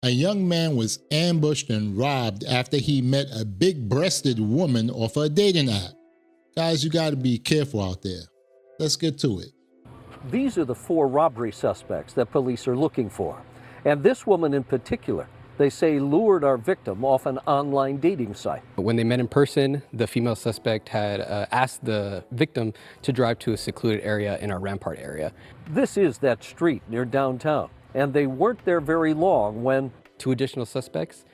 A young man was ambushed and robbed after he met a big-breasted woman off a dating app. Guys, you got to be careful out there. Let's get to it. These are the 4 robbery suspects that police are looking for. And this woman in particular, they say lured our victim off an online dating site. When they met in person, the female suspect had asked the victim to drive to a secluded area in our Rampart area. This is that street near downtown, and they weren't there very long when 2 additional suspects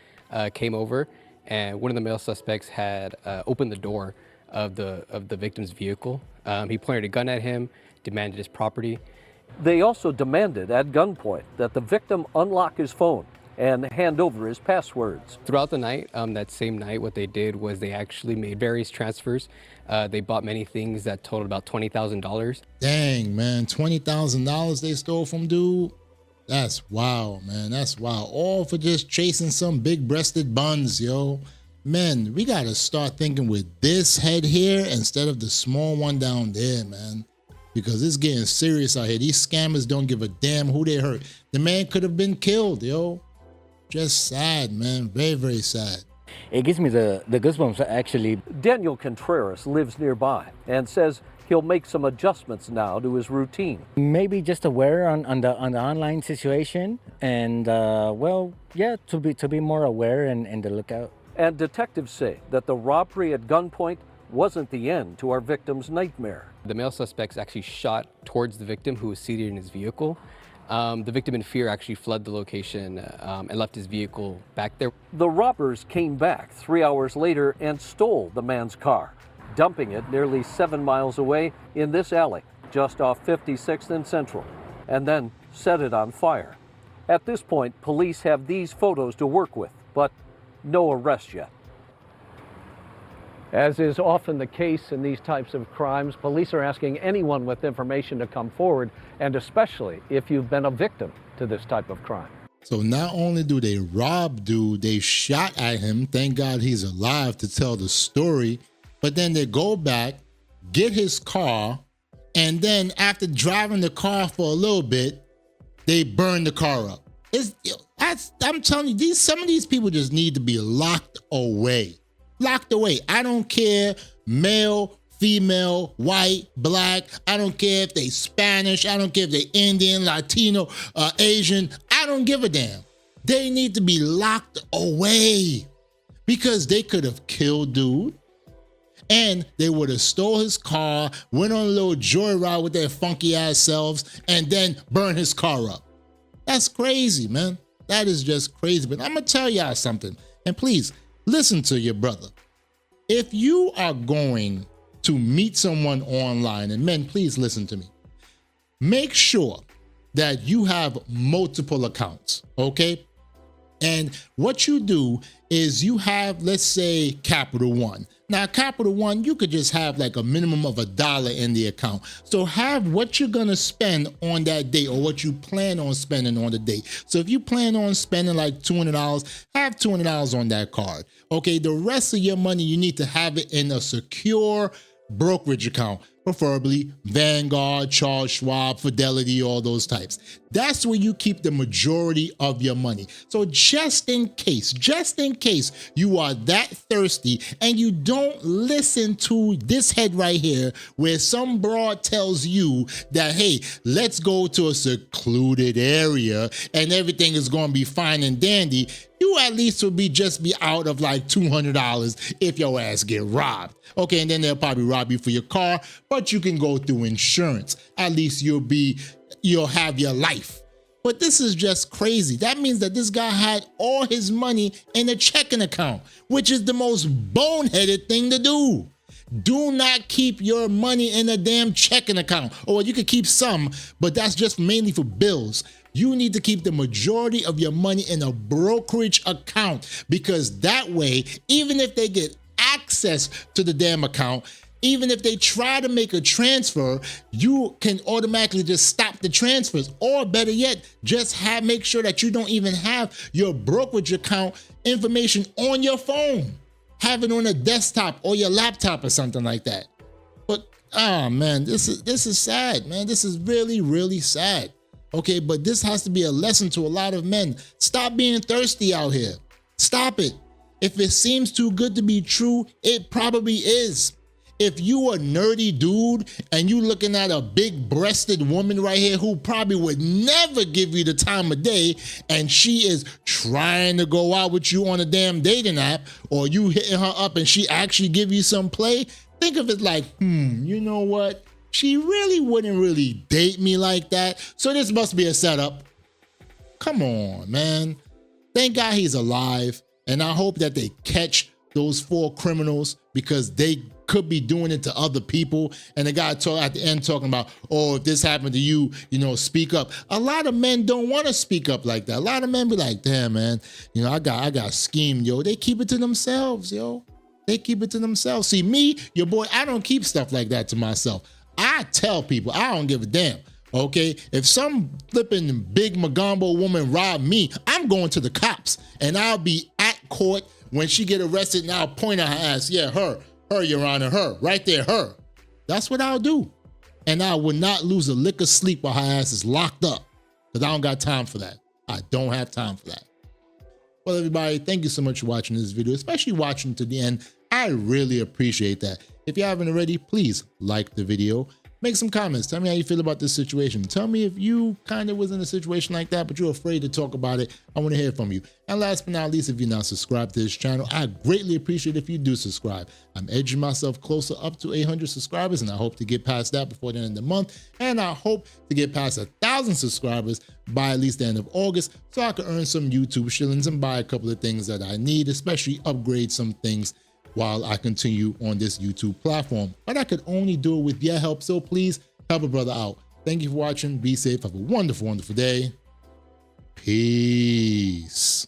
came over, and one of the male suspects had opened the door of the victim's vehicle. He pointed a gun at him, demanded his property. They also demanded at gunpoint that the victim unlock his phone and hand over his passwords. Throughout the night, that same night, what they did was they actually made various transfers. They bought many things that totaled about $20,000. Dang, man, $20,000 they stole from dude? That's wild, man. That's wild. All for just chasing some big-breasted buns, yo. Man, we got to start thinking with this head here instead of the small one down there, man. Because it's getting serious out here. These scammers don't give a damn who they hurt. The man could have been killed, yo. Just sad, man. Very, very sad. It gives me the goosebumps, actually. Daniel Contreras lives nearby and says he'll make some adjustments now to his routine. Maybe just aware on the online situation, and well, yeah, to be more aware and the lookout. And detectives say that the robbery at gunpoint wasn't the end to our victim's nightmare. The male suspects actually shot towards the victim who was seated in his vehicle. The victim in fear actually fled the location and left his vehicle back there. The robbers came back 3 hours later and stole the man's car, dumping it nearly 7 miles away in this alley just off 56th and Central, and then set it on fire. At this point, police have these photos to work with, but no arrests yet. As is often the case in these types of crimes, police are asking anyone with information to come forward, and especially if you've been a victim to this type of crime. So not only do they rob dude, they shot at him. Thank God he's alive to tell the story. But then they go back, get his car, and then after driving the car for a little bit, they burn the car up. I'm telling you, some of these people just need to be locked away. Locked away. I don't care, male, female, white, black. I don't care if they Spanish. I don't care if they Indian, Latino, Asian. I don't give a damn. They need to be locked away because they could have killed dude and they would have stole his car, went on a little joyride with their funky ass selves, and then burn his car up. That's crazy, man. That is just crazy. But I'm going to tell y'all something. And please, listen to your brother. If you are going to meet someone online, and men, please listen to me. Make sure that you have multiple accounts, okay? And what you do is you have, let's say, Capital One. Now, Capital One, you could just have like a minimum of $1 in the account. So have what you're gonna spend on that day or what you plan on spending on the day. So if you plan on spending like $200, have $200 on that card. Okay, the rest of your money, you need to have it in a secure brokerage account, preferably Vanguard, Charles Schwab, Fidelity, all those types. That's where you keep the majority of your money. So just in case you are that thirsty and you don't listen to this head right here where some broad tells you that, hey, let's go to a secluded area and everything is going to be fine and dandy, you at least will just be out of like $200 if your ass get robbed. Okay, and then they'll probably rob you for your car, but you can go through insurance. At least you'll have your life. But this is just crazy. That means that this guy had all his money in a checking account, which is the most boneheaded thing to do. Do not keep your money in a damn checking account. Or you could keep some, but that's just mainly for bills. You need to keep the majority of your money in a brokerage account because that way, even if they get access to the damn account, even if they try to make a transfer, you can automatically just stop the transfers. Or better yet, just make sure that you don't even have your brokerage account information on your phone. Have it on a desktop or your laptop or something like that. But, oh man, this is sad, man. This is really, really sad. Okay, but this has to be a lesson to a lot of men. Stop being thirsty out here. Stop it. If it seems too good to be true, it probably is. If you a nerdy dude and you looking at a big-breasted woman right here who probably would never give you the time of day, and she is trying to go out with you on a damn dating app, or you hitting her up and she actually give you some play, think of it like, you know what? She really wouldn't really date me like that, so this must be a setup. Come on, man. Thank God he's alive, and I hope that they catch those 4 criminals, because they could be doing it to other people. And the guy at the end talking about, oh, if this happened to you, you know, speak up. A lot of men don't want to speak up like that. A lot of men be like, damn, man, you know, I got schemed, yo. They keep it to themselves, yo. They keep it to themselves. See, me, your boy, I don't keep stuff like that to myself. I tell people, I don't give a damn. Okay, if some flipping big Magambo woman robbed me, I'm going to the cops, and I'll be at court when she get arrested, and I'll point at her ass. Yeah, her, Your Honor, her, right there, her. That's what I'll do. And I will not lose a lick of sleep while her ass is locked up, because I don't got time for that. I don't have time for that. Well, everybody, thank you so much for watching this video, especially watching to the end. I really appreciate that. If you haven't already, please like the video. Make some comments. Tell me how you feel about this situation. Tell me if you kind of was in a situation like that, but you're afraid to talk about it. I want to hear from you. And last but not least, if you're not subscribed to this channel, I greatly appreciate if you do subscribe. I'm edging myself closer up to 800 subscribers, and I hope to get past that before the end of the month. And I hope to get past 1,000 subscribers by at least the end of August, so I can earn some YouTube shillings and buy a couple of things that I need, especially upgrade some things while I continue on this YouTube platform. But I could only do it with your help, so please help a brother out. Thank you for watching. Be safe. Have a wonderful, wonderful day. Peace.